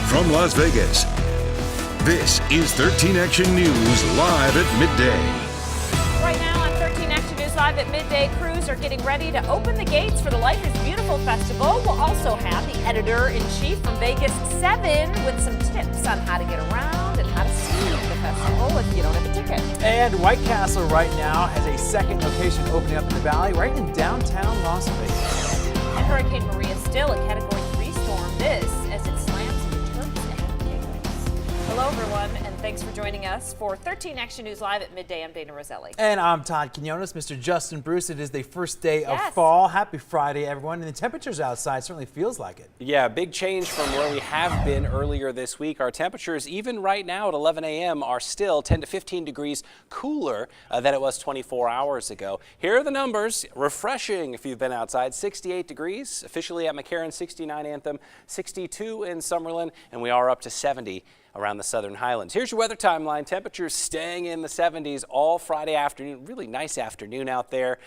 From Las Vegas, this is 13 Action News live at midday. Right now on 13 Action News Live at midday, crews are getting ready to open the gates for the Life is Beautiful Festival. We'll also have the editor-in-chief from Vegas 7 with some tips on how to get around and how to see the festival if you don't have a ticket. And White Castle right now has a second location opening up in the valley right in downtown Las Vegas. And Hurricane Maria still a Category 3 storm. This as it slams into Turks and Caicos. Hello everyone, and thanks for joining us for 13 Action News Live at midday. I'm Dana Roselli. And I'm Todd Quinones. Mr. Justin Bruce, it is the first day of fall. Happy Friday, everyone. And the temperatures outside certainly feels like it. Yeah, big change from where we have been earlier this week. Our temperatures, even right now at 11 a.m., are still 10 to 15 degrees cooler than it was 24 hours ago. Here are the numbers. Refreshing if you've been outside. 68 degrees officially at McCarran, 69 Anthem, 62 in Summerlin, and we are up to 70 around the Southern Highlands. Here's your weather timeline. Temperatures staying in the 70s all Friday afternoon. Really nice afternoon out there.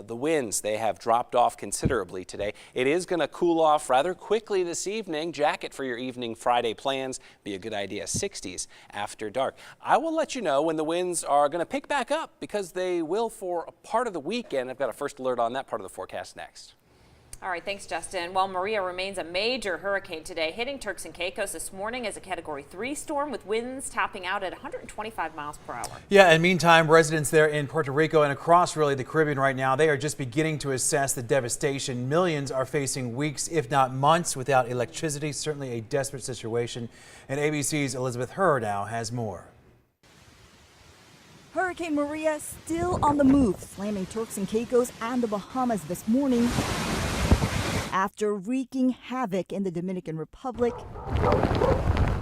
The winds, they have dropped off considerably today. It is going to cool off rather quickly this evening. Jacket for your evening Friday plans. Be a good idea. 60s after dark. I will let you know when the winds are going to pick back up because they will for a part of the weekend. I've got a first alert on that part of the forecast next. All right, thanks, Justin. Well, Maria remains a major hurricane today, hitting Turks and Caicos this morning as a Category 3 storm with winds topping out at 125 miles per hour. Yeah, and meantime, residents there in Puerto Rico and across really the Caribbean right now, they are just beginning to assess the devastation. Millions are facing weeks, if not months, without electricity. Certainly a desperate situation. And ABC's Elizabeth Herr now has more. Hurricane Maria still on the move, slamming Turks and Caicos and the Bahamas this morning after wreaking havoc in the Dominican Republic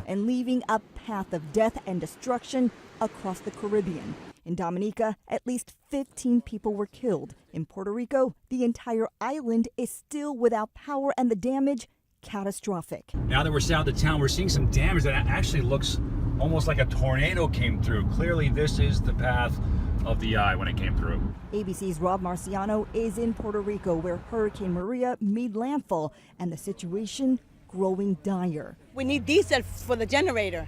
and leaving a path of death and destruction across the Caribbean. In Dominica, at least 15 people were killed. In Puerto Rico, the entire island is still without power and the damage catastrophic. Now that we're south of town, we're seeing some damage that actually looks almost like a tornado came through. Clearly, this is the path of the eye when it came through. ABC's Rob Marciano is in Puerto Rico where Hurricane Maria made landfall and the situation growing dire. We need diesel for the generator.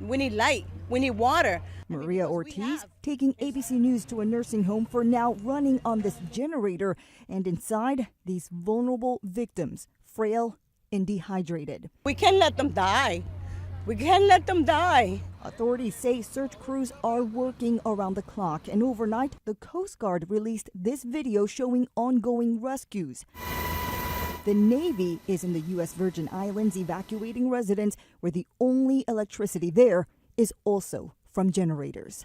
We need light. We need water. Maria Ortiz taking ABC News to a nursing home for now running on this generator, and inside these vulnerable victims, frail and dehydrated. We can't let them die. We can't let them die. Authorities say search crews are working around the clock, and overnight, the Coast Guard released this video showing ongoing rescues. The Navy is in the U.S. Virgin Islands evacuating residents where the only electricity there is also from generators.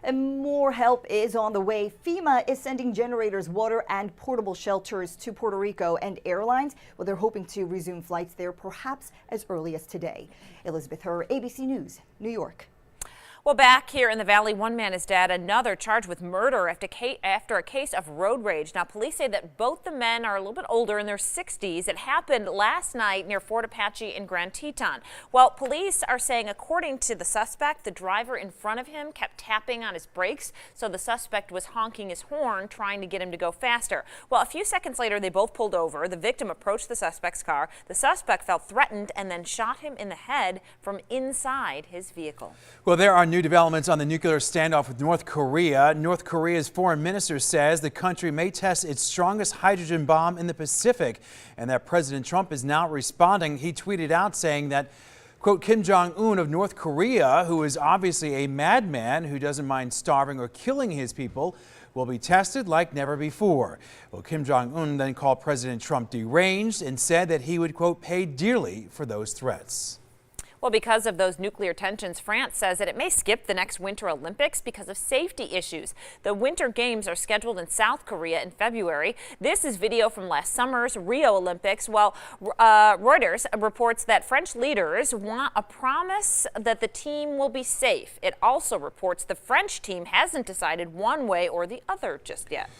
And more help is on the way. FEMA is sending generators, water, and portable shelters to Puerto Rico, and airlines, well, they're hoping to resume flights there perhaps as early as today. Elizabeth Herr, ABC News, New York. Well, back here in the valley, one man is dead, another charged with murder after a case of road rage. Now, police say that both the men are a little bit older, in their 60s. It happened last night near Fort Apache in Grand Teton. Well, police are saying, according to the suspect, the driver in front of him kept tapping on his brakes, so the suspect was honking his horn, trying to get him to go faster. Well, a few seconds later, they both pulled over. The victim approached the suspect's car. The suspect felt threatened and then shot him in the head from inside his vehicle. Well, there are new developments on the nuclear standoff with North Korea. North Korea's foreign minister says the country may test its strongest hydrogen bomb in the Pacific, and that President Trump is now responding. He tweeted out saying that, quote, Kim Jong-un of North Korea, who is obviously a madman who doesn't mind starving or killing his people, will be tested like never before. Well, Kim Jong-un then called President Trump deranged and said that he would, quote, pay dearly for those threats. Well, because of those nuclear tensions, France says that it may skip the next Winter Olympics because of safety issues. The Winter Games are scheduled in South Korea in February. This is video from last summer's Rio Olympics. Well, Reuters reports that French leaders want a promise that the team will be safe. It also reports the French team hasn't decided one way or the other just yet.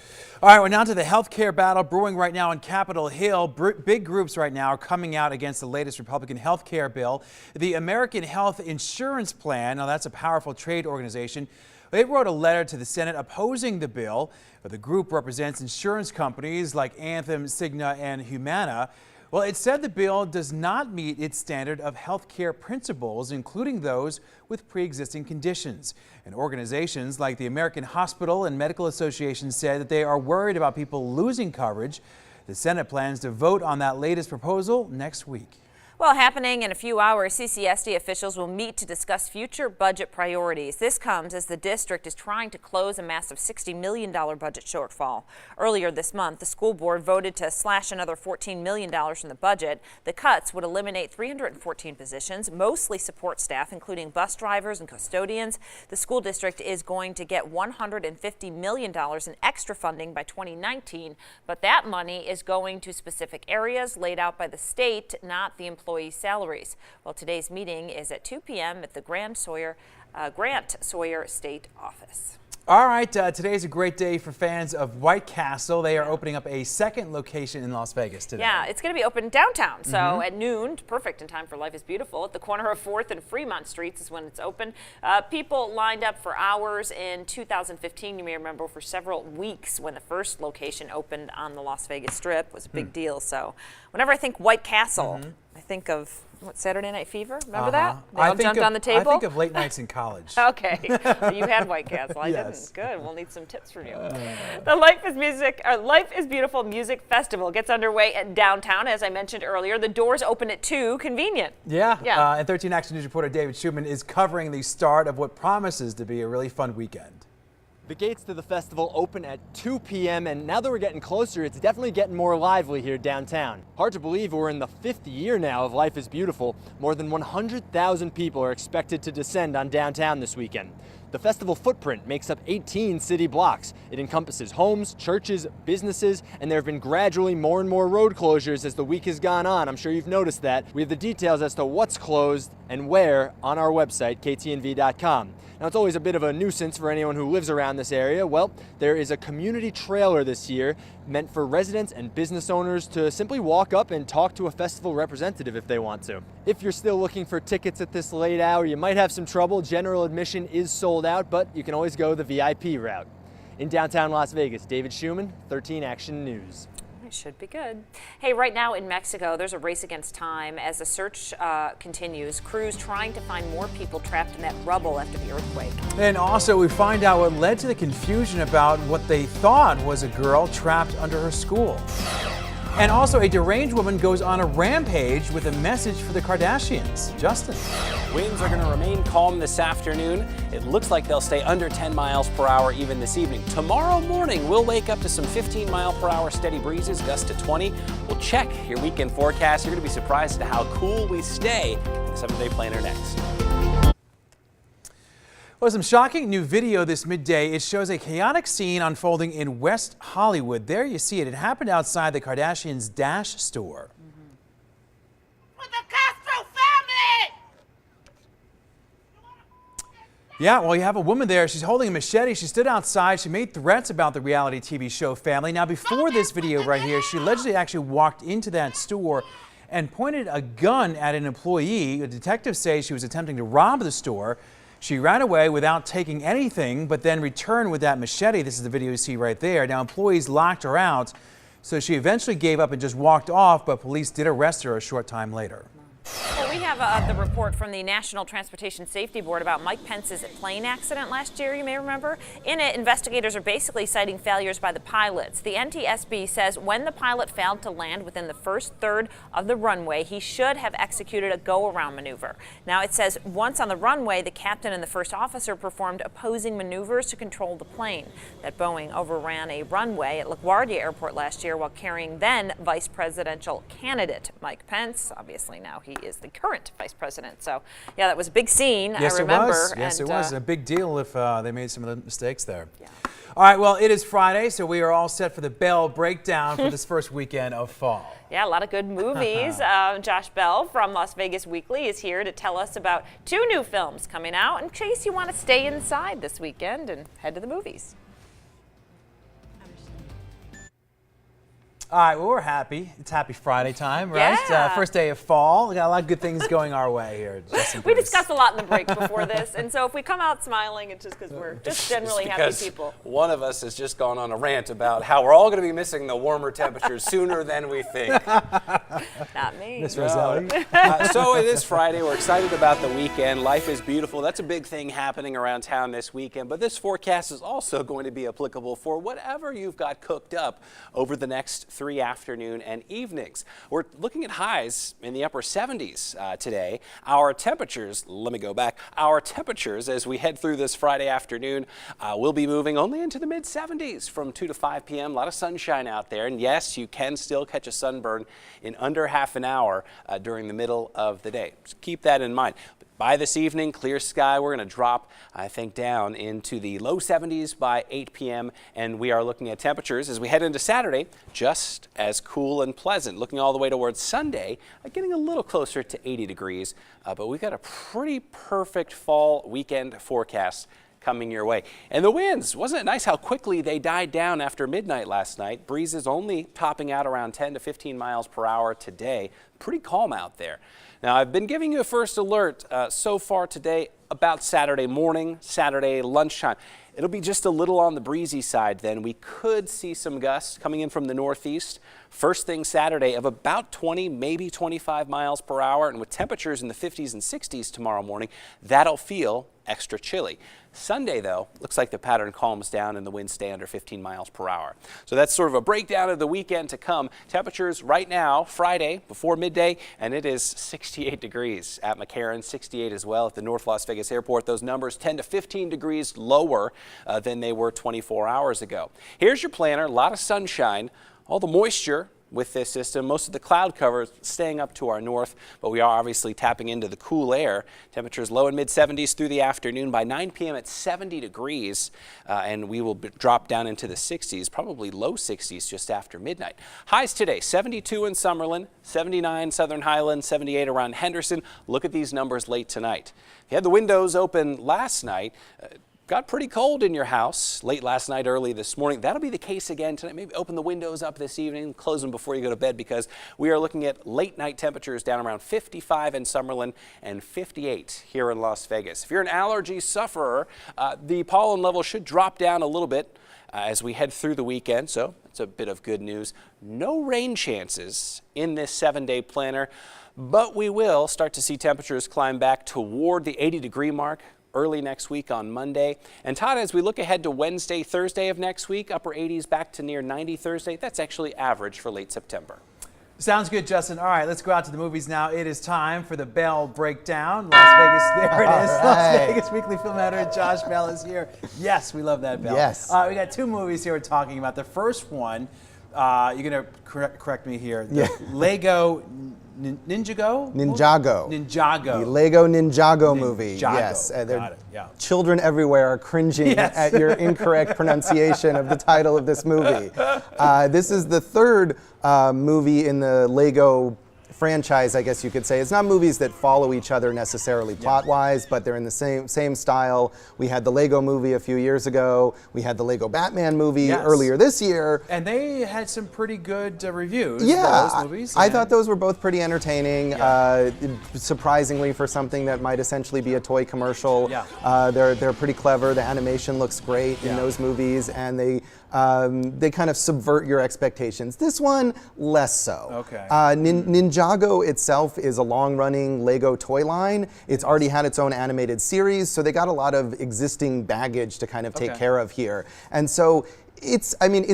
All right, well, now to the health care battle brewing right now on Capitol Hill. Big groups right now are coming out against the latest Republican health care bill. The American Health Insurance Plan, now that's a powerful trade organization, they wrote a letter to the Senate opposing the bill. The group represents insurance companies like Anthem, Cigna, and Humana. Well, it said the bill does not meet its standard of health care principles, including those with pre-existing conditions. And organizations like the American Hospital and Medical Association said that they are worried about people losing coverage. The Senate plans to vote on that latest proposal next week. Well, happening in a few hours, CCSD officials will meet to discuss future budget priorities. This comes as the district is trying to close a massive $60 million budget shortfall. Earlier this month, the school board voted to slash another $14 million from the budget. The cuts would eliminate 314 positions, mostly support staff, including bus drivers and custodians. The school district is going to get $150 million in extra funding by 2019, but that money is going to specific areas laid out by the state, not the employee salaries. Well, today's meeting is at 2 p.m. at the Grant Sawyer State Office. All right, today is a great day for fans of White Castle. They are opening up a second location in Las Vegas today. Yeah, it's going to be open downtown. So at noon, perfect in time for Life is Beautiful. At the corner of 4th and Fremont Streets is when it's open. People lined up for hours in 2015. You may remember for several weeks when the first location opened on the Las Vegas Strip. It was a big deal. So whenever I think White Castle, I think of Saturday Night Fever. Remember that? They all jumped on the table. I think of late nights in college. Okay, well, you had White Castle. I Yes. didn't. Good. We'll need some tips from you. The Life is Beautiful Music Festival gets underway at downtown. As I mentioned earlier, the doors open at 2. Convenient. Yeah. Yeah. And 13 Action News reporter David Schumann is covering the start of what promises to be a really fun weekend. The gates to the festival open at 2 p.m. and now that we're getting closer, it's definitely getting more lively here downtown. Hard to believe we're in the 5th year now of Life is Beautiful. More than 100,000 people are expected to descend on downtown this weekend. The festival footprint makes up 18 city blocks. It encompasses homes, churches, businesses, and there have been gradually more and more road closures as the week has gone on. I'm sure you've noticed that. We have the details as to what's closed and where on our website, ktnv.com. Now, it's always a bit of a nuisance for anyone who lives around this area. Well, there is a community trailer this year meant for residents and business owners to simply walk up and talk to a festival representative if they want to. If you're still looking for tickets at this late hour, you might have some trouble. General admission is sold out, but you can always go the VIP route. In downtown Las Vegas, David Schumann, 13 Action News. It should be good. Hey, right now in Mexico, there's a race against time as the search continues. Crews trying to find more people trapped in that rubble after the earthquake. And also, we find out what led to the confusion about what they thought was a girl trapped under her school. And also, a deranged woman goes on a rampage with a message for the Kardashians. Justin. Winds are going to remain calm this afternoon. It looks like they'll stay under 10 miles per hour even this evening. Tomorrow morning, we'll wake up to some 15 mile per hour steady breezes, gusts to 20. We'll check your weekend forecast. You're going to be surprised at how cool we stay. The 7-day planner next. Well, some shocking new video this midday. It shows a chaotic scene unfolding in West Hollywood. There you see it. It happened outside the Kardashians' Dash store. With the Castro family! Yeah, well, you have a woman there. She's holding a machete. She stood outside. She made threats about the reality TV show Family. Now, before this video right here, she allegedly actually walked into that store and pointed a gun at an employee. The detectives say she was attempting to rob the store. She ran away without taking anything, but then returned with that machete. This is the video you see right there. Now, employees locked her out, so she eventually gave up and just walked off, but police did arrest her a short time later. Well, we have the report from the National Transportation Safety Board about Mike Pence's plane accident last year, you may remember. In it, investigators are basically citing failures by the pilots. The NTSB says when the pilot failed to land within the first third of the runway, he should have executed a go-around maneuver. Now, it says once on the runway, the captain and the first officer performed opposing maneuvers to control the plane. That Boeing overran a runway at LaGuardia Airport last year while carrying then vice presidential candidate Mike Pence. Obviously, now he is the current vice president. So, yeah, that was a big scene. Yes, I remember. It was. Yes, and, it was a big deal if they made some of the mistakes there. Yeah. All right, well, it is Friday, so we are all set for the Bell breakdown for this first weekend of fall. Yeah, a lot of good movies. Josh Bell from Las Vegas Weekly is here to tell us about 2 new films coming out in case you want to stay inside this weekend and head to the movies. All right, well, we're happy. It's Happy Friday time, right? Yeah. First day of fall. We got a lot of good things going our way here. We discussed a lot in the break before this, and so if we come out smiling, it's just because we're just generally happy people. One of us has just gone on a rant about how we're all going to be missing the warmer temperatures sooner than we think. Not me. Miss Roselli. So it is Friday. We're excited about the weekend. Life is beautiful. That's a big thing happening around town this weekend, but this forecast is also going to be applicable for whatever you've got cooked up over the next 3 afternoon and evenings. We're looking at highs in the upper 70s today. Our temperatures, let me go back, our temperatures as we head through this Friday afternoon will be moving only into the mid 70s from 2 to 5 p.m. A lot of sunshine out there, and yes, you can still catch a sunburn in under half an hour during the middle of the day. So keep that in mind. By this evening, clear sky, we're going to drop, I think, down into the low 70s by 8 p.m. And we are looking at temperatures as we head into Saturday, just as cool and pleasant. Looking all the way towards Sunday, getting a little closer to 80 degrees. But we've got a pretty perfect fall weekend forecast coming your way. And the winds, wasn't it nice how quickly they died down after midnight last night? Breezes only topping out around 10 to 15 miles per hour today. Pretty calm out there. Now, I've been giving you a first alert so far today about Saturday morning, Saturday lunchtime. It'll be just a little on the breezy side then. We could see some gusts coming in from the northeast. First thing Saturday of about 20, maybe 25 miles per hour. And with temperatures in the 50s and 60s tomorrow morning, that'll feel extra chilly. Sunday, though, looks like the pattern calms down and the winds stay under 15 miles per hour. So that's sort of a breakdown of the weekend to come. Temperatures right now, Friday before midday, and it is 68 degrees at McCarran, 68 as well at the North Las Vegas Airport. Those numbers 10 to 15 degrees lower than they were 24 hours ago. Here's your planner, a lot of sunshine, all the moisture with this system. Most of the cloud cover staying up to our north, but we are obviously tapping into the cool air. Temperatures low in mid 70s through the afternoon. By 9 p.m. at 70 degrees, and we will drop down into the 60s, probably low 60s just after midnight. Highs today, 72 in Summerlin, 79 Southern Highlands, 78 around Henderson. Look at these numbers late tonight. If you had the windows open last night, got pretty cold in your house late last night, early this morning. That'll be the case again tonight. Maybe open the windows up this evening, close them before you go to bed, because we are looking at late night temperatures down around 55 in Summerlin and 58 here in Las Vegas. If you're an allergy sufferer, the pollen level should drop down a little bit as we head through the weekend, so that's a bit of good news. No rain chances in this 7-day planner, but we will start to see temperatures climb back toward the 80-degree mark early next week on Monday. And Todd, as we look ahead to Wednesday, Thursday of next week, upper 80s back to near 90 Thursday. That's actually average for late September. Sounds good, Justin. All right, let's go out to the movies now. It is time for the Bell Breakdown. Las Vegas, there it is. Right. Las Vegas Weekly Film Editor Josh Bell is here. Yes, we love that bell. Yes. We got 2 movies here we're talking about. The first one, you're going to correct me here. The Lego Ninjago? Ninjago. The Lego Ninjago movie. Ninjago. Yes. Got it. Yeah. Children everywhere are cringing at your incorrect pronunciation of the title of this movie. This is the third movie in the Lego franchise, I guess you could say. It's not movies that follow each other necessarily plot-wise, but they're in the same style. We had the Lego movie a few years ago. We had the Lego Batman movie earlier this year. And they had some pretty good reviews. Yeah, those movies. I thought those were both pretty entertaining. Surprisingly, for something that might essentially be a toy commercial, they're pretty clever. The animation looks great in those movies, and they kind of subvert your expectations. This one, less so. Okay. Ninjago itself is a long-running Lego toy line. It's already had its own animated series, so they got a lot of existing baggage to kind of take care of here. And so it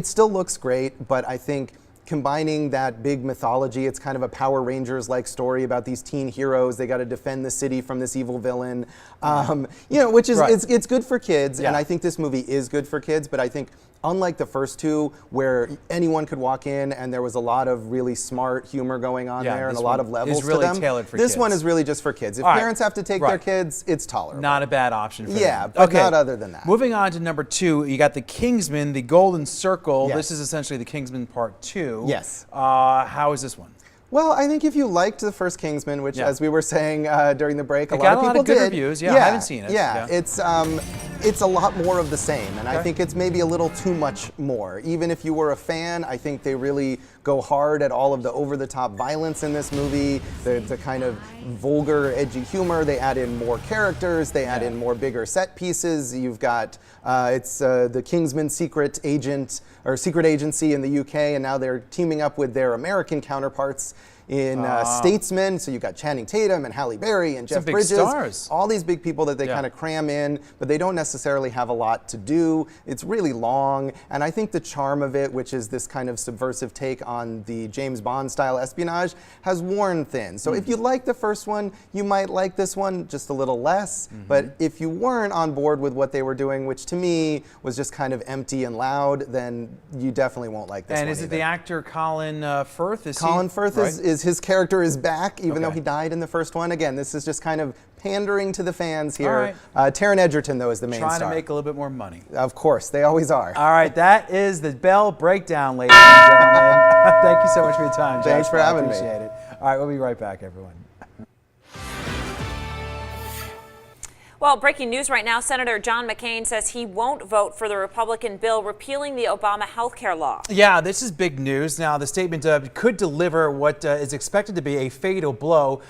still looks great, but I think combining that big mythology, it's kind of a Power Rangers-like story about these teen heroes. They got to defend the city from this evil villain, which is it's good for kids, and I think this movie is good for kids. But I think, unlike the first two, where anyone could walk in and there was a lot of really smart humor going on there and a lot of levels really to them, tailored for this kids. one is really just for kids. If parents have to take their kids, it's tolerable. Not a bad option for them. Yeah, but not other than that. Moving on to number 2, you got The Kingsman, The Golden Circle. This is essentially The Kingsman Part 2. Yes. How is this one? Well, I think if you liked the first Kingsman, which, as we were saying during the break, a lot of people got a lot of good did. reviews. I haven't seen it. It's it's a lot more of the same, and I think it's maybe a little too much more. Even if you were a fan, I think they really go hard at all of the over-the-top violence in this movie, the kind of vulgar, edgy humor. They add in more characters, they add in more bigger set pieces. You've got, it's the Kingsman secret agent, or secret agency in the UK, and now they're teaming up with their American counterparts in Statesman. So you've got Channing Tatum and Halle Berry and Jeff Bridges. Stars. All these big people that they kind of cram in, but they don't necessarily have a lot to do. It's really long, and I think the charm of it, which is this kind of subversive take on the James Bond style espionage, has worn thin. So if you like the first one, you might like this one just a little less, but if you weren't on board with what they were doing, which to me was just kind of empty and loud, then you definitely won't like this one. And is it the actor Colin Firth? Colin Firth is his character is back, even though he died in the first one. Again, this is just kind of pandering to the fans here. Taron Egerton, though, is the main star. Trying to make a little bit more money. Of course, they always are. All right, that is the Bell Breakdown, ladies and gentlemen. Thank you so much for your time, Josh. Thanks for having me. Appreciate it. All right, we'll be right back, everyone. Well, breaking news right now, Senator John McCain says he won't vote for the Republican bill repealing the Obama health care law. Yeah, this is big news. Now, the statement could deliver what is expected to be a fatal blow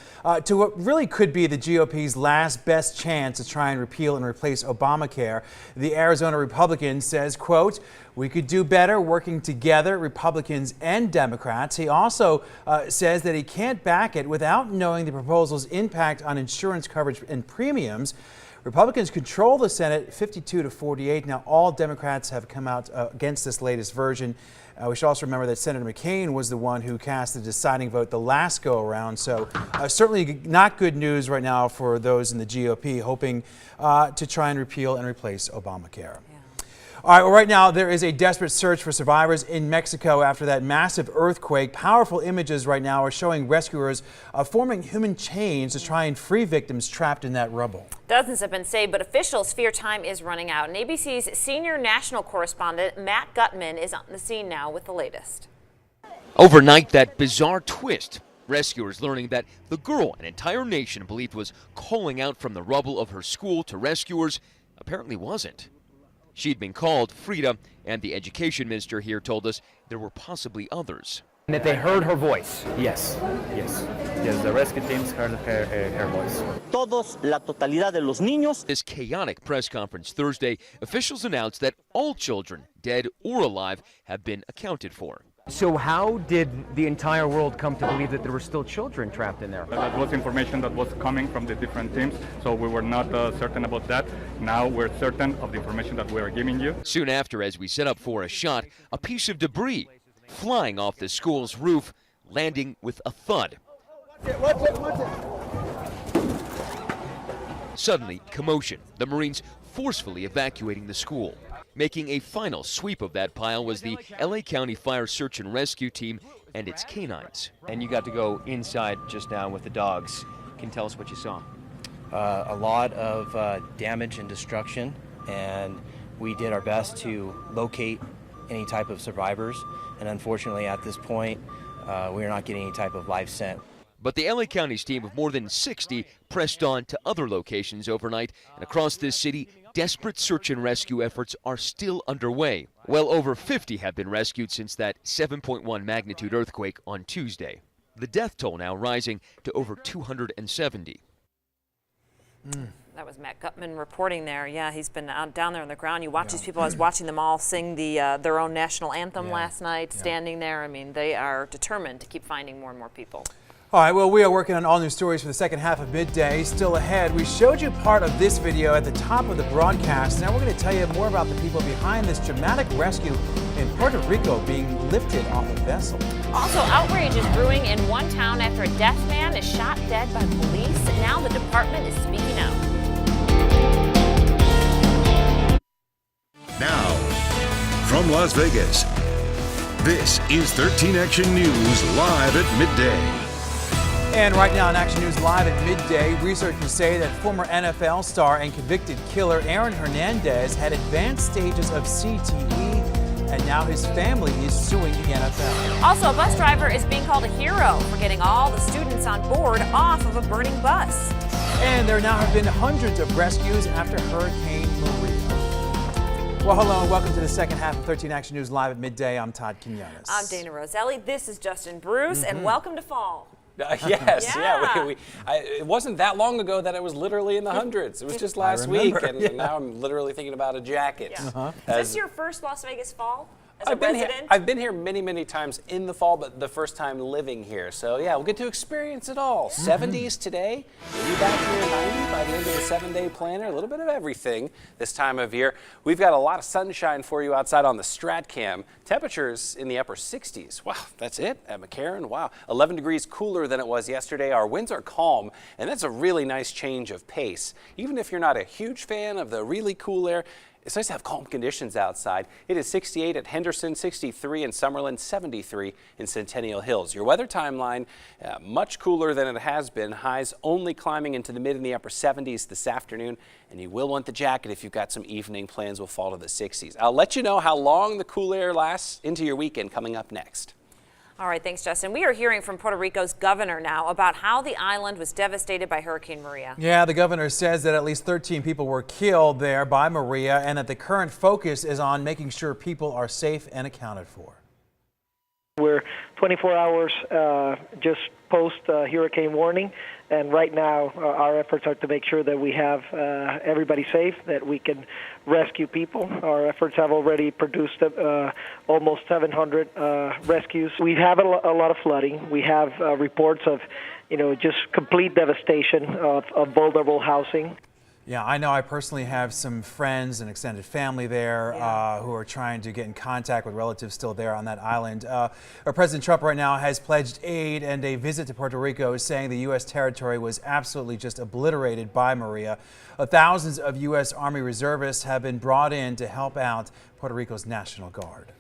to what really could be the GOP's last best chance to try and repeal and replace Obamacare. The Arizona Republican says, quote, "We could do better working together, Republicans and Democrats." He also says that he can't back it without knowing the proposal's impact on insurance coverage and premiums. Republicans control the Senate 52-48. Now, all Democrats have come out against this latest version. We should also remember that Senator McCain was the one who cast the deciding vote the last go around. So certainly not good news right now for those in the GOP hoping to try and repeal and replace Obamacare. All right, well, right now there is a desperate search for survivors in Mexico after that massive earthquake. Powerful images right now are showing rescuers forming human chains to try and free victims trapped in that rubble. Dozens have been saved, but officials fear time is running out. And ABC's senior national correspondent Matt Gutman is on the scene now with the latest. Overnight, that bizarre twist. Rescuers learning that the girl an entire nation believed was calling out from the rubble of her school to rescuers apparently wasn't. She'd been called Frida, and the education minister here told us there were possibly others. And that they heard her voice. Yes, the rescue teams heard her voice. Todos, la totalidad de los niños. This chaotic press conference Thursday, officials announced that all children, dead or alive, have been accounted for. So how did the entire world come to believe that there were still children trapped in there? That was information that was coming from the different teams, so we were not certain about that. Now we're certain of the information that we are giving you. Soon after, as we set up for a shot, a piece of debris flying off the school's roof, landing with a thud. Watch it. Suddenly, commotion. The Marines forcefully evacuating the school. Making a final sweep of that pile was the LA County Fire Search and Rescue Team and its canines. And you got to go inside just now with the dogs. Can you tell us what you saw? A lot of damage and destruction, and we did our best to locate any type of survivors. And unfortunately, at this point, we are not getting any type of live scent. But the LA County's team of more than 60 pressed on to other locations overnight, and across this city, desperate search and rescue efforts are still underway. Well over 50 have been rescued since that 7.1 magnitude earthquake on Tuesday. The death toll now rising to over 270. That was Matt Gutman reporting there. Yeah, he's been down there on the ground. You watch these people. I was watching them all sing their own national anthem last night, standing there. I mean, they are determined to keep finding more and more people. All right, well, we are working on all new stories for the second half of Midday. Still ahead, we showed you part of this video at the top of the broadcast. Now we're going to tell you more about the people behind this dramatic rescue in Puerto Rico being lifted off a vessel. Also, outrage is brewing in one town after a deaf man is shot dead by police. Now the department is speaking out. Now, from Las Vegas, this is 13 Action News live at midday. And right now on Action News Live at midday, researchers say that former NFL star and convicted killer Aaron Hernandez had advanced stages of CTE, and now his family is suing the NFL. Also, a bus driver is being called a hero for getting all the students on board off of a burning bus. And there now have been hundreds of rescues after Hurricane Maria. Well, hello and welcome to the second half of 13 Action News Live at Midday. I'm Todd Quinones. I'm Dana Roselli. This is Justin Bruce, and welcome to fall. Yes, it wasn't that long ago that it was literally in the hundreds. It was just last week, and now I'm literally thinking about a jacket. Yeah. Is this your first Las Vegas fall? I've been here many, many times in the fall, but the first time living here. So yeah, we'll get to experience it all. 70s today, maybe back here 90 by the end of the 7-day planner. A little bit of everything this time of year. We've got a lot of sunshine for you outside on the StratCam. Temperatures in the upper 60s. Wow, that's it at McCarran. Wow, 11 degrees cooler than it was yesterday. Our winds are calm, and that's a really nice change of pace. Even if you're not a huge fan of the really cool air, it's nice to have calm conditions outside. It is 68 at Henderson, 63 in Summerlin, 73 in Centennial Hills. Your weather timeline, much cooler than it has been. Highs only climbing into the mid and the upper 70s this afternoon. And you will want the jacket if you've got some evening plans. Will fall to the 60s. I'll let you know how long the cool air lasts into your weekend coming up next. All right, thanks, Justin. We are hearing from Puerto Rico's governor now about how the island was devastated by Hurricane Maria. Yeah, the governor says that at least 13 people were killed there by Maria and that the current focus is on making sure people are safe and accounted for. We're 24 hours just post hurricane warning, and right now our efforts are to make sure that we have everybody safe, that we can rescue people. Our efforts have already produced almost 700 rescues. We have a lot of flooding. We have reports of, just complete devastation of vulnerable housing. Yeah, I know I personally have some friends and extended family there who are trying to get in contact with relatives still there on that island. President Trump right now has pledged aid, and a visit to Puerto Rico is saying the U.S. territory was absolutely just obliterated by Maria. Thousands of U.S. Army reservists have been brought in to help out Puerto Rico's National Guard.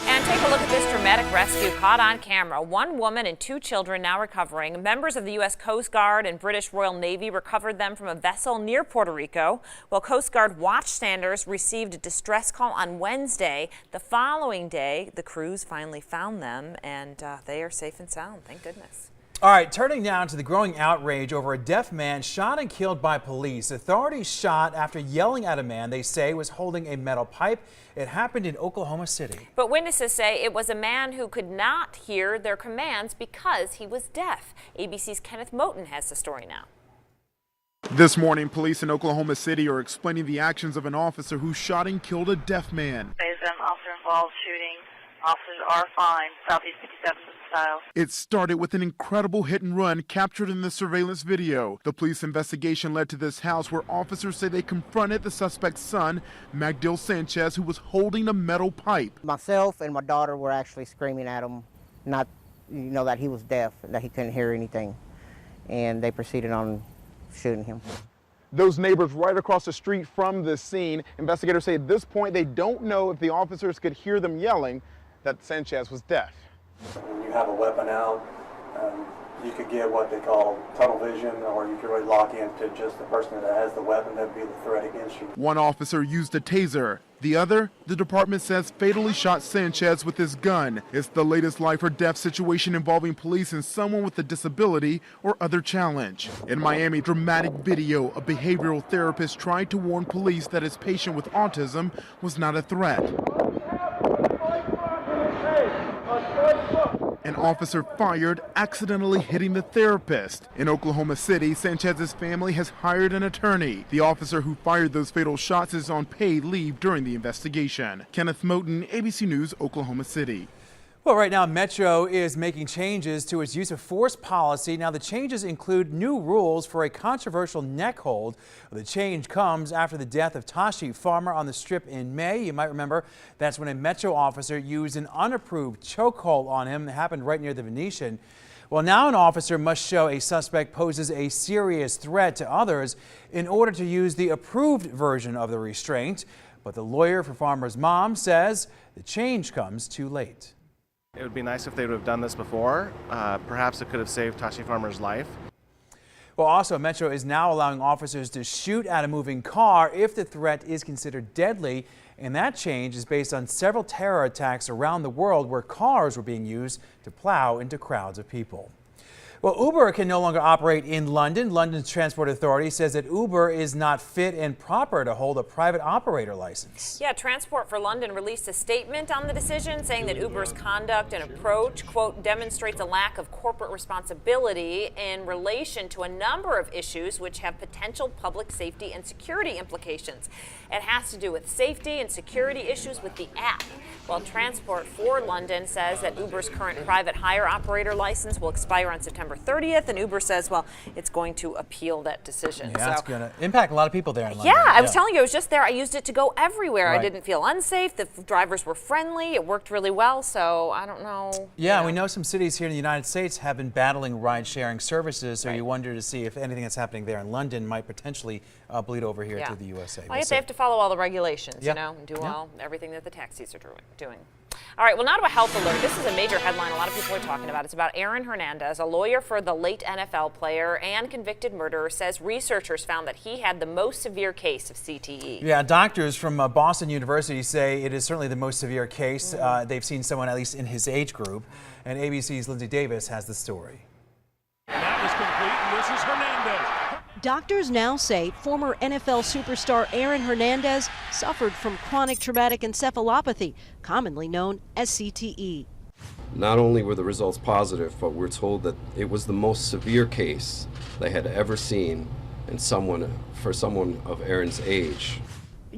And take a look at this dramatic rescue caught on camera. One woman and 2 children now recovering. Members of the U.S. Coast Guard and British Royal Navy recovered them from a vessel near Puerto Rico. While Coast Guard watchstanders received a distress call on Wednesday. The following day, the crews finally found them, and they are safe and sound. Thank goodness. All right, turning now to the growing outrage over a deaf man shot and killed by police. Authorities shot after yelling at a man they say was holding a metal pipe. It happened in Oklahoma City. But witnesses say it was a man who could not hear their commands because he was deaf. ABC's Kenneth Moten has the story now. This morning, police in Oklahoma City are explaining the actions of an officer who shot and killed a deaf man. There's an officer involved shooting. Officers are fined, Southeast 57th style. It started with an incredible hit and run captured in the surveillance video. The police investigation led to this house where officers say they confronted the suspect's son, Magdiel Sanchez, who was holding a metal pipe. Myself and my daughter were actually screaming at him, not, that he was deaf, that he couldn't hear anything. And they proceeded on shooting him. Those neighbors right across the street from this scene, investigators say at this point they don't know if the officers could hear them yelling that Sanchez was deaf. When you have a weapon out, you could get what they call tunnel vision, or you could really lock into just the person that has the weapon. That would be the threat against you. One officer used a taser. The other, the department says, fatally shot Sanchez with his gun. It's the latest life or death situation involving police and someone with a disability or other challenge. In Miami, dramatic video, a behavioral therapist tried to warn police that his patient with autism was not a threat. An officer fired, accidentally hitting the therapist. In Oklahoma City, Sanchez's family has hired an attorney. The officer who fired those fatal shots is on paid leave during the investigation. Kenneth Moten, ABC News, Oklahoma City. Well, right now, Metro is making changes to its use of force policy. Now, the changes include new rules for a controversial neck hold. The change comes after the death of Tashi Farmer on the Strip in May. You might remember that's when a Metro officer used an unapproved chokehold on him. It happened right near the Venetian. Well, now an officer must show a suspect poses a serious threat to others in order to use the approved version of the restraint. But the lawyer for Farmer's mom says the change comes too late. It would be nice if they would have done this before. Perhaps it could have saved Tashi Farmer's life. Well, also, Metro is now allowing officers to shoot at a moving car if the threat is considered deadly. And that change is based on several terror attacks around the world where cars were being used to plow into crowds of people. Well, Uber can no longer operate in London. London's Transport Authority says that Uber is not fit and proper to hold a private operator license. Yeah, Transport for London released a statement on the decision saying that Uber's conduct and approach, quote, demonstrates a lack of corporate responsibility in relation to a number of issues which have potential public safety and security implications. It has to do with safety and security issues with the app. While Transport for London says that Uber's current private hire operator license will expire on September 30th, and Uber says, well, it's going to appeal that decision. Yeah, it's going to impact a lot of people there in London. Yeah, I was telling you, I was just there. I used it to go everywhere. Right. I didn't feel unsafe. The drivers were friendly. It worked really well, so I don't know. Yeah, we know some cities here in the United States have been battling ride-sharing services, so you wonder to see if anything that's happening there in London might potentially bleed over here to the USA. Well, I guess they have to follow all the regulations, you know, and do everything that the taxis are doing. All right, well, now to a health alert. This is a major headline a lot of people are talking about. It's about Aaron Hernandez, a lawyer for the late NFL player and convicted murderer, says researchers found that he had the most severe case of CTE. Yeah, doctors from Boston University say it is certainly the most severe case. They've seen someone at least in his age group. And ABC's Lindsay Davis has the story. That was complete, and this is Hernandez. Doctors now say former NFL superstar Aaron Hernandez suffered from chronic traumatic encephalopathy, commonly known as CTE. Not only were the results positive, but we're told that it was the most severe case they had ever seen in for someone of Aaron's age.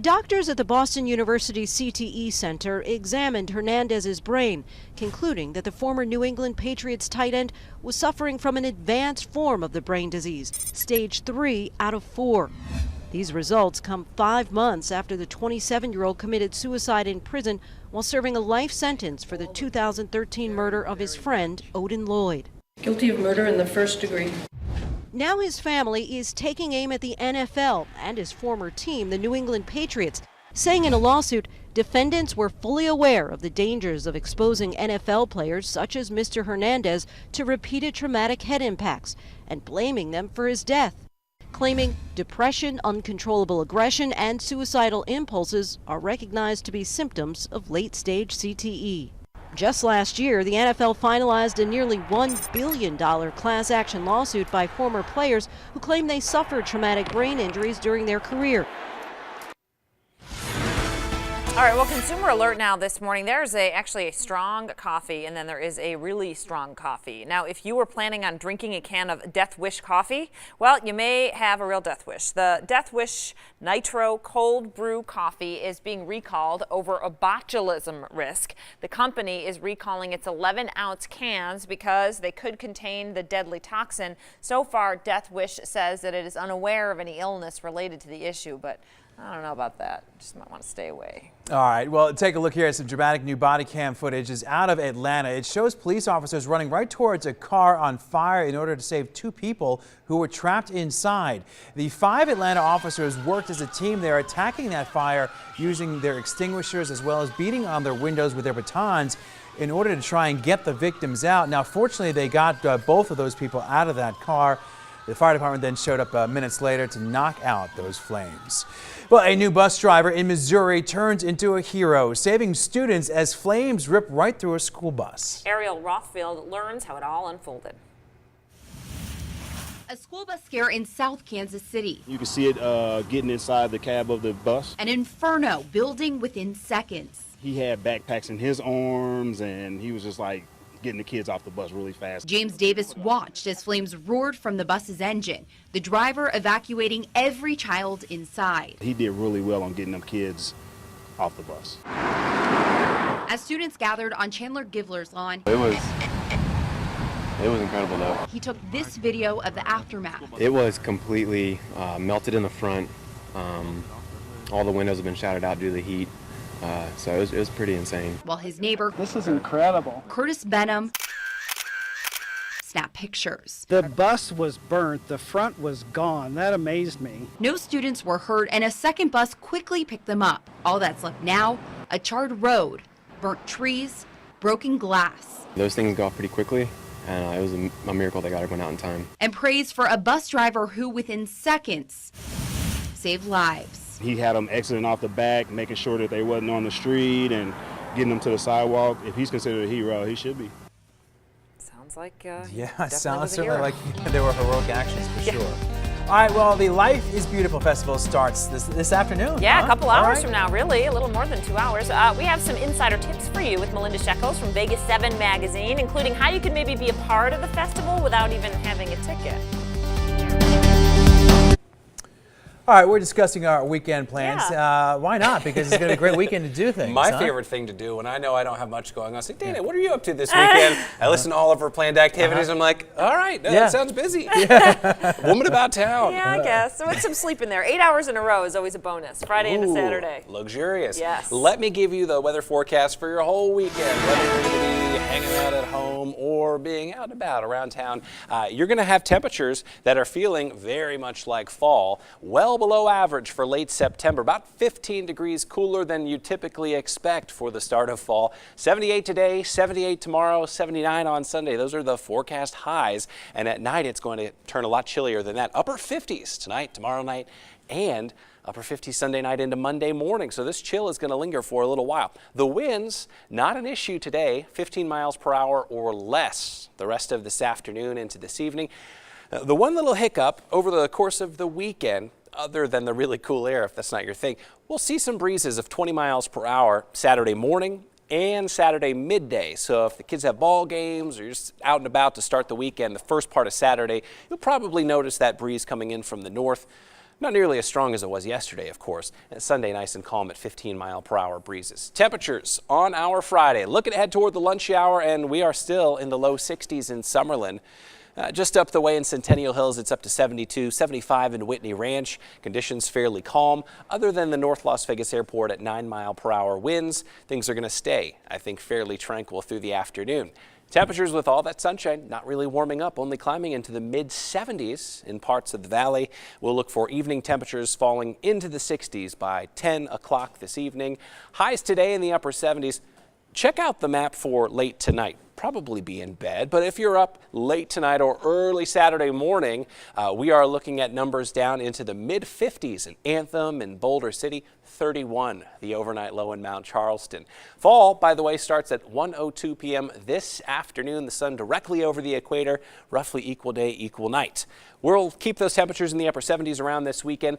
Doctors at the Boston University CTE Center examined Hernandez's brain, concluding that the former New England Patriots tight end was suffering from an advanced form of the brain disease, stage 3 out of 4. These results come 5 months after the 27-year-old committed suicide in prison while serving a life sentence for the 2013 murder of his friend, Odin Lloyd. Guilty of murder in the first degree. Now his family is taking aim at the NFL and his former team, the New England Patriots, saying in a lawsuit defendants were fully aware of the dangers of exposing NFL players such as Mr. Hernandez to repeated traumatic head impacts and blaming them for his death, claiming depression, uncontrollable aggression, and suicidal impulses are recognized to be symptoms of late-stage CTE. Just last year, the NFL finalized a nearly $1 billion class action lawsuit by former players who claim they suffered traumatic brain injuries during their career. All right, well, consumer alert now this morning. There's actually a strong coffee, and then there is a really strong coffee. Now, if you were planning on drinking a can of Death Wish coffee, well, you may have a real death wish. The Death Wish Nitro Cold Brew Coffee is being recalled over a botulism risk. The company is recalling its 11-ounce cans because they could contain the deadly toxin. So far, Death Wish says that it is unaware of any illness related to the issue, but I don't know about that. Just might want to stay away. All right, well, take a look here at some dramatic new body cam footage is out of Atlanta. It shows police officers running right towards a car on fire in order to save 2 people who were trapped inside. The 5 Atlanta officers worked as a team there, attacking that fire using their extinguishers as well as beating on their windows with their batons in order to try and get the victims out. Now, fortunately, they got both of those people out of that car. The fire department then showed up minutes later to knock out those flames. Well, a new bus driver in Missouri turns into a hero, saving students as flames rip right through a school bus. Ariel Rothfield learns how it all unfolded. A school bus scare in South Kansas City. You can see it getting inside the cab of the bus. An inferno building within seconds. He had backpacks in his arms, and he was just like getting the kids off the bus really fast. James Davis watched as flames roared from the bus's engine, the driver evacuating every child inside. He did really well on getting them kids off the bus. As students gathered on Chandler Givler's lawn, It was incredible though. he took this video of the aftermath. It was completely melted in the front. All the windows have been shattered out due to the heat. So it was pretty insane. While his neighbor, This is incredible. Curtis Benham, snapped pictures. The bus was burnt, the front was gone. That amazed me. No students were hurt, and a second bus quickly picked them up. All that's left now, a charred road, burnt trees, broken glass. Those things go off pretty quickly, and it was a miracle they got everyone out in time. And praise for a bus driver who, within seconds, saved lives. He had them exiting off the back, making sure that they wasn't on the street and getting them to the sidewalk. If he's considered a hero, he should be. Sounds like yeah, sounds was a hero. certainly like there were heroic actions for sure. All right, well, the Life is Beautiful Festival starts this afternoon. Yeah, huh? a couple hours from now, really, a little more than 2 hours. We have some insider tips for you with Melinda Shekels from Vegas 7 magazine, including how you can maybe be a part of the festival without even having a ticket. All right, we're discussing our weekend plans. Why not? Because it's going to be a great weekend to do things. My favorite thing to do when I know I don't have much going on, I say, Dana, what are you up to this weekend? I listen to all of her planned activities. I'm like, all right, that sounds busy. Woman about town. Yeah, I guess. So with some sleep in there. 8 hours in a row is always a bonus. Friday into Saturday. Luxurious. Yes. Let me give you the weather forecast for your whole weekend, whether you're going to be hanging out at home or being out and about around town. You're going to have temperatures that are feeling very much like fall, well below average for late September, about 15 degrees cooler than you typically expect for the start of fall. 78 today, 78 tomorrow, 79 on Sunday. Those are the forecast highs. And at night, it's going to turn a lot chillier than that. Upper 50s tonight, tomorrow night, and upper 50s Sunday night into Monday morning. So this chill is going to linger for a little while. The winds, not an issue today, 15 miles per hour or less the rest of this afternoon into this evening. The one little hiccup over the course of the weekend, other than the really cool air, if that's not your thing, we'll see some breezes of 20 miles per hour Saturday morning and Saturday midday. So if the kids have ball games or you're just out and about to start the weekend, the first part of Saturday, you'll probably notice that breeze coming in from the north. Not nearly as strong as it was yesterday, of course. And Sunday, nice and calm at 15 mile per hour breezes. Temperatures on our Friday. Looking ahead toward the lunch hour, and we are still in the low 60s in Summerlin. Just up the way in Centennial Hills, it's up to 72, 75 in Whitney Ranch. Conditions fairly calm. Other than the North Las Vegas Airport at 9 mile per hour winds, things are going to stay, I think, fairly tranquil through the afternoon. Temperatures with all that sunshine not really warming up, only climbing into the mid-70s in parts of the valley. We'll look for evening temperatures falling into the 60s by 10 o'clock this evening. Highs today in the upper 70s. Check out the map for late tonight. Probably be in bed, but if you're up late tonight or early Saturday morning, we are looking at numbers down into the mid-50s in Anthem and Boulder City, 31, the overnight low in Mount Charleston. Fall, by the way, starts at 1:02 p.m. this afternoon. The sun directly over the equator, roughly equal day, equal night. We'll keep those temperatures in the upper 70s around this weekend.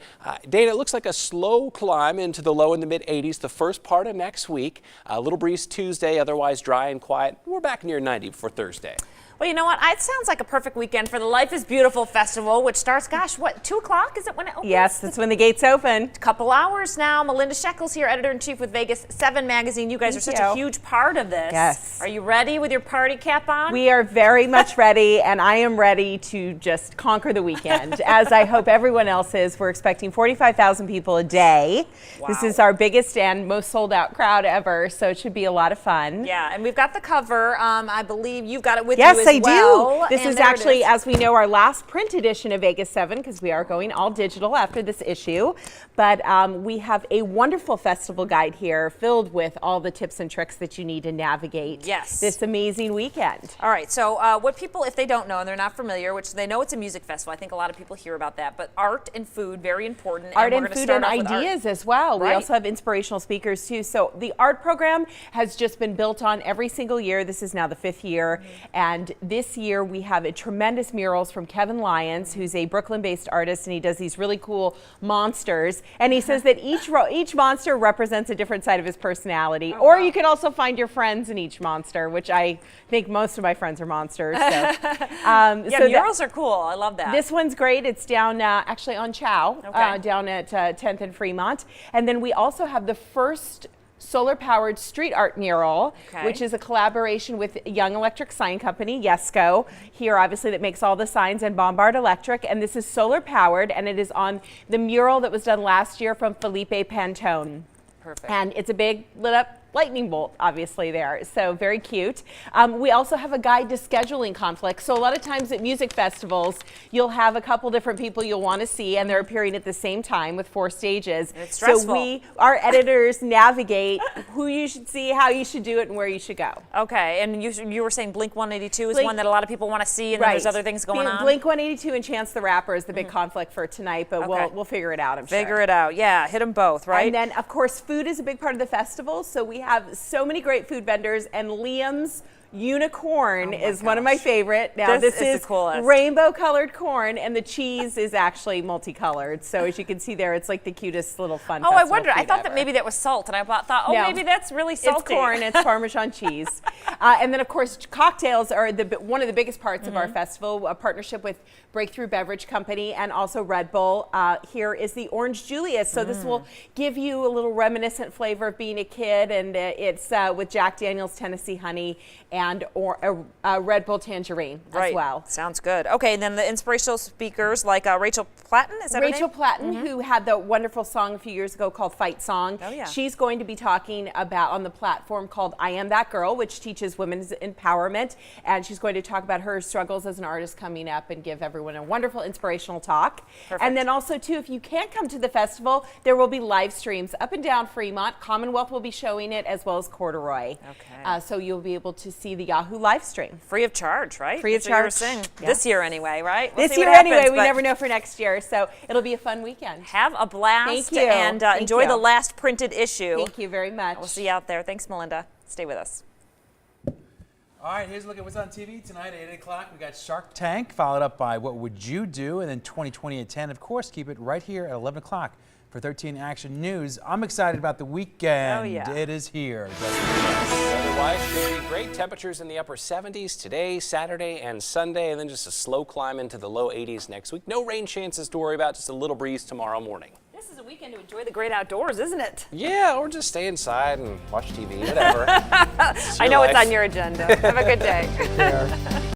Dana, it looks like a slow climb into the low in the mid-80s the first part of next week. A little breeze Tuesday, otherwise dry and quiet. We're back near 90 for Thursday. Well, you know what? It sounds like a perfect weekend for the Life is Beautiful Festival, which starts, gosh, what, 2 o'clock? Is it when it opens? Yes, that's when the gates open. A couple hours now. Melinda Shekels here, editor-in-chief with Vegas 7 magazine. You guys are such a huge part of this. Yes. Are you ready with your party cap on? We are very much ready, and I am ready to just conquer the weekend, as I hope everyone else is. We're expecting 45,000 people a day. Wow. This is our biggest and most sold-out crowd ever, so it should be a lot of fun. Yeah, and we've got the cover. I believe you've got it with you as well. Yes, I do. This is actually, as we know, our last print edition of Vegas 7, because we are going all digital after this issue. But we have a wonderful festival guide here filled with all the tips and tricks that you need to navigate this amazing weekend. All right, so what people, if they don't know and they're not familiar, which they know it's a music festival, I think a lot of people hear about that, but art and food, very important. Art and food and ideas as well. Right. We also have inspirational speakers too. So the art program has just been built on every single year. This is now the 5th year. And this year we have a tremendous murals from Kevin Lyons, who's a Brooklyn-based artist, and he does these really cool monsters. And he says that each monster represents a different side of his personality. Or you can also find your friends in each monster, which I think most of my friends are monsters. So, yeah, murals are cool. I love that. This one's great. It's down actually on Chow, down at 10th and Fremont. And then we also have the first solar-powered street art mural, which is a collaboration with Young Electric Sign Company, Yesco, here obviously that makes all the signs, and Bombard Electric. And this is solar-powered, and it is on the mural that was done last year from Felipe Pantone. Perfect. And it's a big lit-up lightning bolt, obviously, there. So very cute. We also have a guide to scheduling conflicts. So a lot of times at music festivals, you'll have a couple different people you'll want to see, and they're appearing at the same time with 4 stages. And it's stressful. So our editors navigate who you should see, how you should do it, and where you should go. Okay, and you were saying Blink 182 is one that a lot of people want to see, and then there's other things going on? Blink 182 and Chance the Rapper is the big conflict for tonight, but we'll figure it out, I'm sure. Figure it out, yeah. Hit them both, right? And then, of course, food is a big part of the festival, so we have so many great food vendors, and Liam's unicorn is one of my favorite. Now This this is is the coolest. rainbow colored corn, and the cheese is actually multicolored. So as you can see there, it's like the cutest little fun. Oh, I festival wondered. I food thought that ever. maybe that was salt, and I thought, oh, No. maybe that's really salty. It's corn, it's Parmesan cheese. And then, of course, cocktails are one of the biggest parts of our festival, a partnership with Breakthrough Beverage Company and also Red Bull. Here is the Orange Julius. So this will give you a little reminiscent flavor of being a kid, and it's with Jack Daniel's Tennessee Honey and Red Bull Tangerine as well. Sounds good. Okay, and then the inspirational speakers like Rachel Platten, is that her name? Rachel Platten, who had the wonderful song a few years ago called Fight Song. Oh, yeah. She's going to be talking about on the platform called I Am That Girl, which teaches women's empowerment. And she's going to talk about her struggles as an artist coming up and give everyone a wonderful inspirational talk. Perfect. And then also, too, if you can't come to the festival, there will be live streams up and down Fremont. Commonwealth will be showing it as well as Corduroy. Okay. So you'll be able to see the Yahoo live stream. Free of charge, right? Free of That's what you were charge. saying. Yes. This year anyway, right? We'll This see year what happens, anyway, we but never know for next year. So it'll be a fun weekend. Have a blast. Thank you. And Thank enjoy you. the last printed issue. Thank you very much. We'll see you out there. Thanks, Melinda. Stay with us. All right, here's a look at what's on TV tonight at 8 o'clock. We got Shark Tank, followed up by What Would You Do? And then 2020 at 10. Of course, keep it right here at 11 o'clock for 13 Action News. I'm excited about the weekend. Oh, yeah. It is here. Otherwise, should be great. Temperatures in the upper 70s today, Saturday, and Sunday, and then just a slow climb into the low 80s next week. No rain chances to worry about, just a little breeze tomorrow morning. This is a weekend to enjoy the great outdoors, isn't it? Yeah, or just stay inside and watch TV, whatever. I know it's on your agenda. Have a good day. Take care.